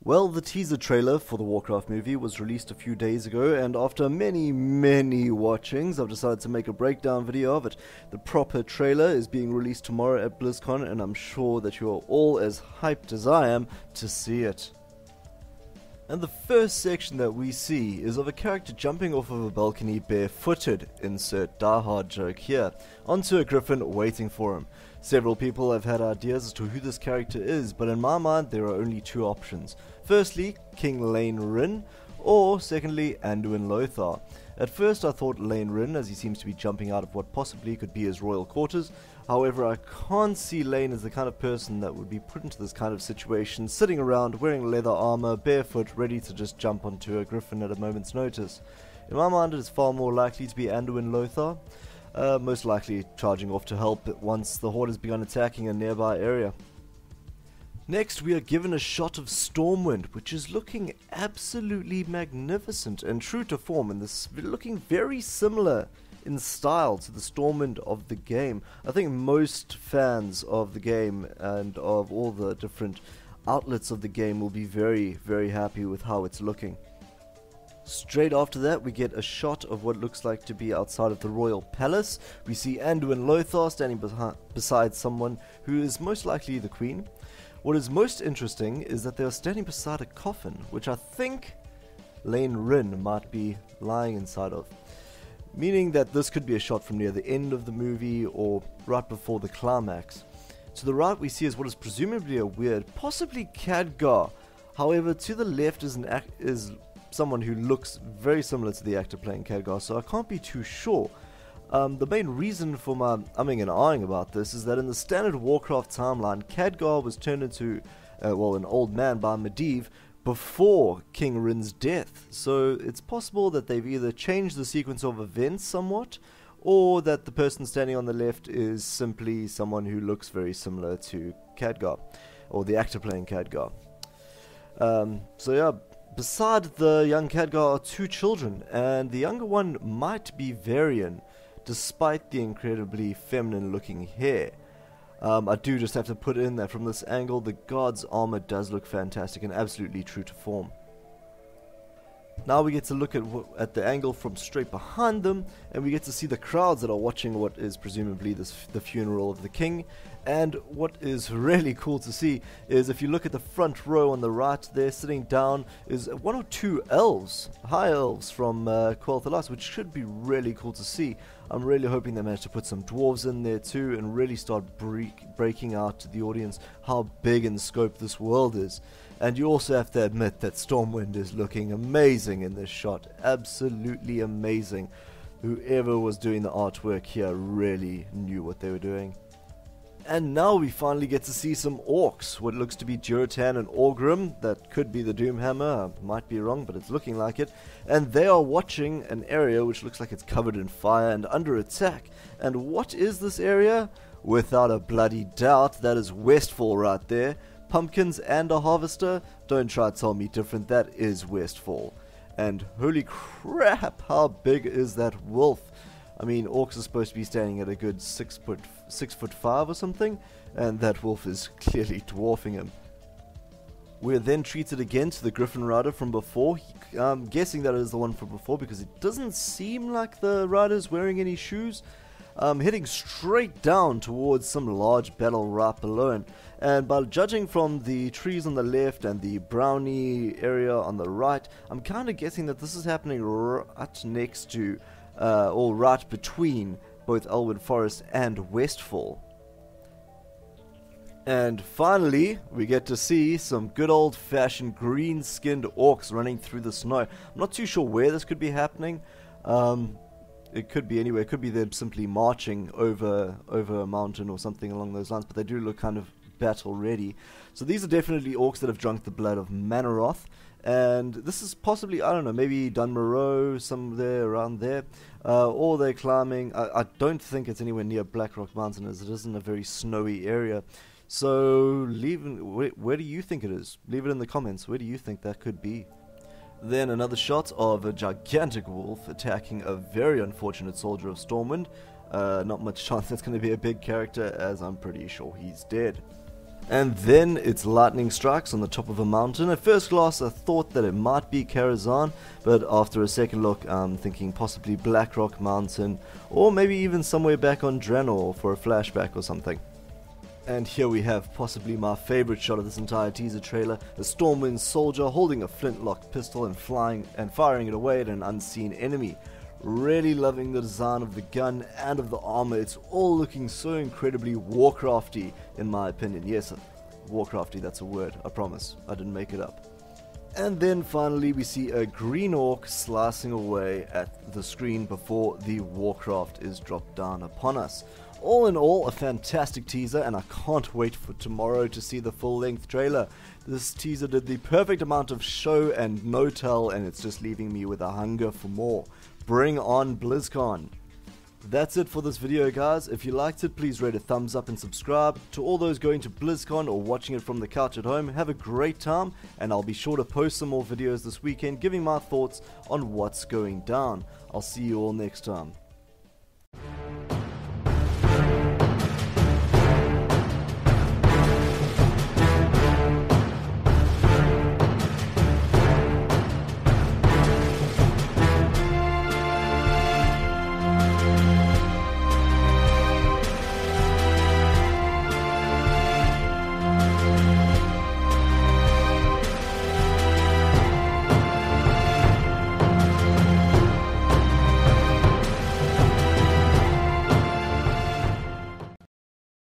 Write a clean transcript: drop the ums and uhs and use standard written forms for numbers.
Well, the teaser trailer for the Warcraft movie was released a few days ago, and after many watchings, I've decided to make a breakdown video of it. The proper trailer is being released tomorrow at Blizzcon, and I'm sure that you are all as hyped as I am to see it. And the first section that we see is of a character jumping off of a balcony barefooted, insert diehard joke here, onto a griffin waiting for him. Several people have had ideas as to who this character is, but in my mind there are only two options. Firstly, King Lane Rin, or secondly, Anduin Lothar. At first I thought Lane Rin, as he seems to be jumping out of what possibly could be his royal quarters. However, I can't see Lane as the kind of person that would be put into this kind of situation, sitting around wearing leather armor, barefoot, ready to just jump onto a griffin at a moment's notice. In my mind it is far more likely to be Anduin Lothar, most likely charging off to help once the horde has begun attacking a nearby area. Next, we are given a shot of Stormwind, which is looking absolutely magnificent and true to form, and this looking very similar in style to the Stormwind of the game. I think most fans of the game and of all the different outlets of the game will be very happy with how it's looking. Straight after that, we get a shot of what looks like to be outside of the royal palace. We see Anduin Lothar standing beside someone who is most likely the queen. What is most interesting is that they are standing beside a coffin, which I think Lane Rin might be lying inside of. Meaning that this could be a shot from near the end of the movie or right before the climax. To the right we see is what is presumably a weird, possibly Khadgar. However, to the left is someone who looks very similar to the actor playing Khadgar, so I can't be too sure. The main reason for my umming and ahhing about this is that in the standard Warcraft timeline, Khadgar was turned into, an old man by Medivh before King Rin's death. So it's possible that they've either changed the sequence of events somewhat, or that the person standing on the left is simply someone who looks very similar to Khadgar, or the actor playing Khadgar. Beside the young Khadgar are two children, and the younger one might be Varian, despite the incredibly feminine looking hair. I do just have to put in that from this angle, the god's armor does look fantastic and absolutely true to form. Now we get to look at the angle from straight behind them, and we get to see the crowds that are watching what is presumably the funeral of the king. And what is really cool to see is if you look at the front row on the right there, sitting down, is one or two elves, high elves from Quel'Thalas, which should be really cool to see. I'm really hoping they manage to put some dwarves in there too and really start breaking out to the audience how big in scope this world is. And you also have to admit that Stormwind is looking amazing in this shot, absolutely amazing. Whoever was doing the artwork here really knew what they were doing. And now we finally get to see some orcs, what looks to be Durotan and Orgrim. That could be the Doomhammer, I might be wrong, but it's looking like it. And they are watching an area which looks like it's covered in fire and under attack. And what is this area? Without a bloody doubt, that is Westfall right there. Pumpkins and a harvester? Don't try to tell me different, that is Westfall. And holy crap, how big is that wolf? I mean, orcs are supposed to be standing at a good 6'5" or something, and that wolf is clearly dwarfing him. We're then treated again to the Griffin Rider from before. I'm guessing that is the one from before because it doesn't seem like the rider's wearing any shoes. Heading straight down towards some large battle right below. And by judging from the trees on the left and the brownie area on the right, I'm kind of guessing that this is happening right next to or right between both Elwood Forest and Westfall. And finally, we get to see some good old-fashioned green-skinned orcs running through the snow. I'm not too sure where this could be happening. It could be anywhere. It could be them simply marching over a mountain or something along those lines, but they do look kind of battle ready. So these are definitely orcs that have drunk the blood of Manaroth. And this is possibly, I don't know, maybe Dunmorrow, somewhere around there, or they're climbing. I don't think it's anywhere near Blackrock Mountain, as it isn't a very snowy area. So, where do you think it is? Leave it in the comments. Where do you think that could be? Then another shot of a gigantic wolf attacking a very unfortunate soldier of Stormwind. Not much chance that's going to be a big character, as I'm pretty sure he's dead. And then it's lightning strikes on the top of a mountain. At first glance I thought that it might be Karazhan, but after a second look I'm thinking possibly Blackrock Mountain, or maybe even somewhere back on Draenor for a flashback or something. And here we have possibly my favorite shot of this entire teaser trailer, a Stormwind soldier holding a flintlock pistol and firing it away at an unseen enemy. Really loving the design of the gun and of the armor. It's all looking so incredibly Warcrafty in my opinion. Yes, Warcrafty, that's a word, I promise, I didn't make it up. And then finally we see a green orc slicing away at the screen before the Warcraft is dropped down upon us. All in all, a fantastic teaser, and I can't wait for tomorrow to see the full-length trailer. This teaser did the perfect amount of show and no tell, and it's just leaving me with a hunger for more. Bring on Blizzcon! That's it for this video, guys. If you liked it, please rate a thumbs up and subscribe. To all those going to Blizzcon or watching it from the couch at home, have a great time, and I'll be sure to post some more videos this weekend giving my thoughts on what's going down. I'll see you all next time.